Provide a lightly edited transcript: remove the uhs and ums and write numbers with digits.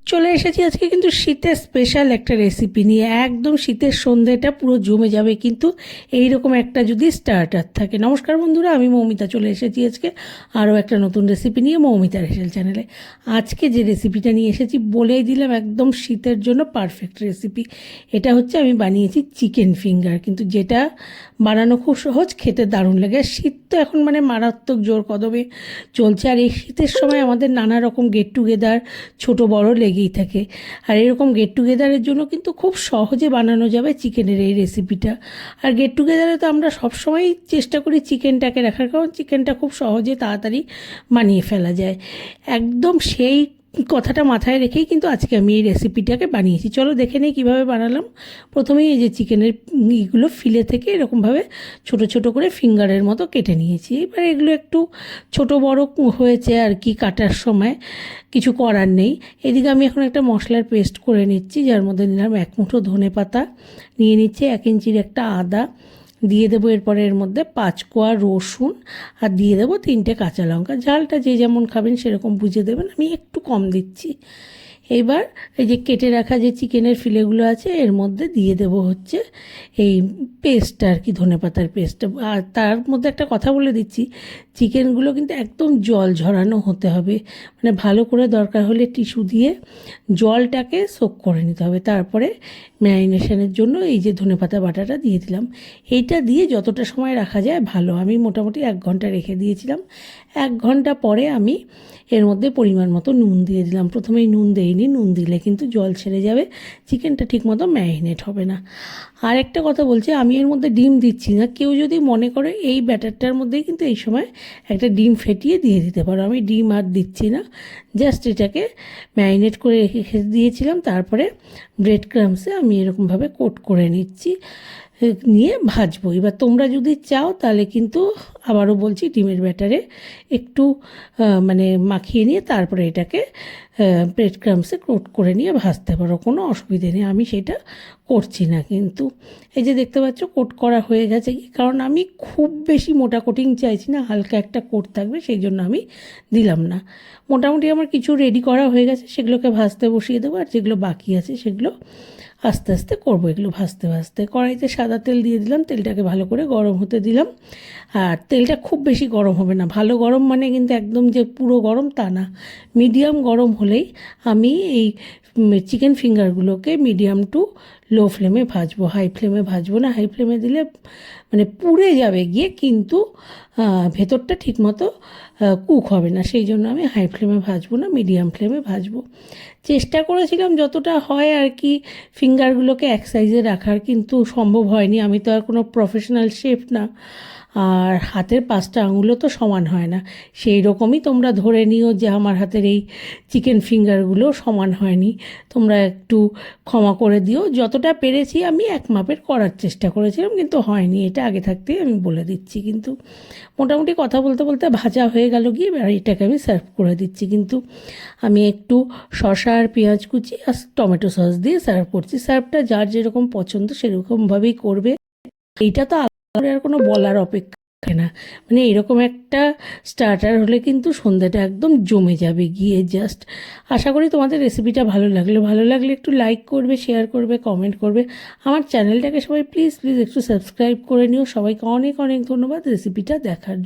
চলে এসেছি আজকে কিন্তু শীতের স্পেশাল একটা রেসিপি নিয়ে। একদম শীতের সন্ধ্যেটা পুরো জমে যাবে কিন্তু এইরকম একটা যদি স্টার্টার থাকে। নমস্কার বন্ধুরা, আমি মৌমিতা চলে এসেছি আজকে আরও একটা নতুন রেসিপি নিয়ে মৌমিতা হেসেল চ্যানেলে। আজকে যে রেসিপিটা নিয়ে এসেছি বলেই দিলাম একদম শীতের জন্য পারফেক্ট রেসিপি। এটা হচ্ছে আমি বানিয়েছি চিকেন ফিঙ্গার, কিন্তু যেটা বানানো খুব সহজ, খেতে দারুণ লাগে। আর শীত তো এখন মানে মারাত্মক জোর কদমে চলছে, আর এই শীতের সময় আমাদের নানা রকম গেট টুগেদার ছোট বড় লেগেই থাকে। আর এরকম গেট টুগেদারের জন্য কিন্তু খুব সহজে বানানো যাবে চিকেনের এই রেসিপিটা। আর গেট টুগেদারে তো আমরা সবসময়ই চেষ্টা করি চিকেনটাকে রাখার, কারণ চিকেনটা খুব সহজে তাড়াতাড়ি বানিয়ে ফেলা যায়। একদম সেই কথাটা মাথায় রেখেই কিন্তু আজকে আমি এই রেসিপিটাকে বানিয়েছি। চলো দেখে নিই কীভাবে বানালাম। প্রথমেই এই যে চিকেনের ইগুলো ফিলে থেকে এরকমভাবে ছোট ছোট করে ফিঙ্গারের মতো কেটে নিয়েছি। এবার এগুলো একটু ছোট বড় হয়েছে আর কি, কাটার সময় কিছু করার নেই। এদিকে আমি এখন একটা মশলার পেস্ট করে নিচ্ছি, যার মধ্যে নিলাম 1 মুঠো ধনে পাতা, নিয়ে নিচ্ছে 1 ইঞ্চির একটা আদা, দিয়ে দেবো এরপরে এর মধ্যে 5 কোয়া রসুন, আর দিয়ে দেবো 3টে কাঁচা লঙ্কা। ঝালটা যে যেমন খাবেন সেরকম বুঝে দেবেন, আমি একটু কম দিচ্ছি। এবার এই যে কেটে রাখা যে চিকেনের ফিলেগুলো আছে এর মধ্যে দিয়ে দেবো হচ্ছে এই পেস্টটা আর কি, ধনে পাতার পেস্টটা। আর তার মধ্যে একটা কথা বলে দিচ্ছি, চিকেনগুলো কিন্তু একদম জল ঝরানো হতে হবে, মানে ভালো করে দরকার হলে টিস্যু দিয়ে জলটাকে সোক করে নিতে হবে। তারপরে ম্যারিনেশনের জন্য এই যে ধনে পাতা বাটাটা দিয়ে দিলাম। এইটা দিয়ে যতটা সময় রাখা যায় ভালো। আমি মোটামুটি 1 ঘন্টা রেখে দিয়েছিলাম। 1 ঘন্টা পরে আমি এর মধ্যে পরিমাণ মতো নুন দিয়ে দিলাম। প্রথমেই নুন দেইনি, নুন দিলে কিন্তু জল ছেড়ে যাবে, চিকেনটা ঠিকমতো ম্যারিনেট হবে না। আর একটা কথা বলছি, আমি এর মধ্যে ডিম দিচ্ছি না। কেউ যদি মনে করে এই ব্যাটারটার মধ্যেই কিন্তু এই সময় একটা ডিম ফেটিয়ে দিয়ে দিতে পারো। আমি ডিম আর দিচ্ছি না, জাস্ট এটাকে ম্যারিনেট করে রেখে দিয়েছিলাম। তারপরে ব্রেড ক্রাম্বসে আমি এরকমভাবে কোট করে নিচ্ছি, নিয়ে ভাজবো। এবার তোমরা যদি চাও তাহলে কিন্তু আবারও বলছি, ডিমের ব্যাটারে একটু মানে মাখিয়ে নিয়ে তারপরে এটাকে ব্রেড ক্রাম্বসে কোট করে নিয়ে ভাজতে পারো, কোনো অসুবিধে নেই। আমি সেটা করছি না কিন্তু। এই যে দেখতে পাচ্ছ কোট করা হয়ে গেছে, কারণ আমি খুব বেশি মোটা কোটিং চাইছি না, হালকা একটা কোট থাকবে, সেই জন্য আমি দিলাম না। মোটামুটি আমার কিছু রেডি করা হয়ে গেছে, সেগুলোকে ভাজতে বসিয়ে দেবো। আর যেগুলো বাকি আছে সেগুলো আস্তে আস্তে করবো। এগুলো ভাজতে ভাজতে কড়াইতে সাদা তেল দিয়ে দিলাম, তেলটাকে ভালো করে গরম হতে দিলাম। আর তেলটা খুব বেশি গরম হবে না, ভালো গরম মানে কিন্তু একদম যে পুরো গরম তা না, মিডিয়াম গরম হলেই আমি এই চিকেন ফিঙ্গারগুলোকে মিডিয়াম টু লো ফ্লেমে ভাজবো। হাই ফ্লেমে ভাজবো না, হাই ফ্লেমে দিলে মানে পুড়ে যাবে গিয়ে, কিন্তু ভেতরটা ঠিকমতো কুক হবে না। সেই জন্য আমি হাই ফ্লেমে ভাজবো না, মিডিয়াম ফ্লেমে ভাজবো। চেষ্টা করেছিলাম যতটা হয় আর কি ফিঙ্গারগুলোকে এক সাইজে রাখার, কিন্তু সম্ভব হয়নি। আমি তো আর কোনো প্রফেশনাল শেফ না, আর হাতের 5টা আঙুলও তো সমান হয় না। সেই রকমই তোমরা ধরে নিও যে আমার হাতের এই চিকেন ফিঙ্গারগুলো সমান হয়নি, তোমরা একটু ক্ষমা করে দিও। যতটা পেরেছি আমি এক মাপের করার চেষ্টা করেছিলাম, কিন্তু হয়নি, এটা আগে থাকতেই আমি বলে দিচ্ছি। কিন্তু মোটামুটি কথা বলতে বলতে ভাজা হয়ে গেল গিয়ে, আর এটাকে আমি সার্ভ করে দিচ্ছি। কিন্তু আমি একটু শসা আর পেঁয়াজ কুচি আর টমেটো সস দিয়ে সার্ভ করছি। সার্ভটা যার যেরকম পছন্দ সেরকমভাবেই করবে, এইটা তো আলাদা আর কোনো বলার অপেক্ষা রাখে না। মানে এরকম একটা স্টার্টার হলে কিন্তু সন্ধ্যাটা একদম জমে যাবে গিয়ে। জাস্ট আশা করি তোমাদের রেসিপিটা ভালো লাগলে একটু লাইক করবে, শেয়ার করবে, কমেন্ট করবে। আমার চ্যানেলটাকে সবাই প্লিজ প্লিজ একটু সাবস্ক্রাইব করে নিও। সবাইকে অনেক অনেক ধন্যবাদ রেসিপিটা দেখার জন্য।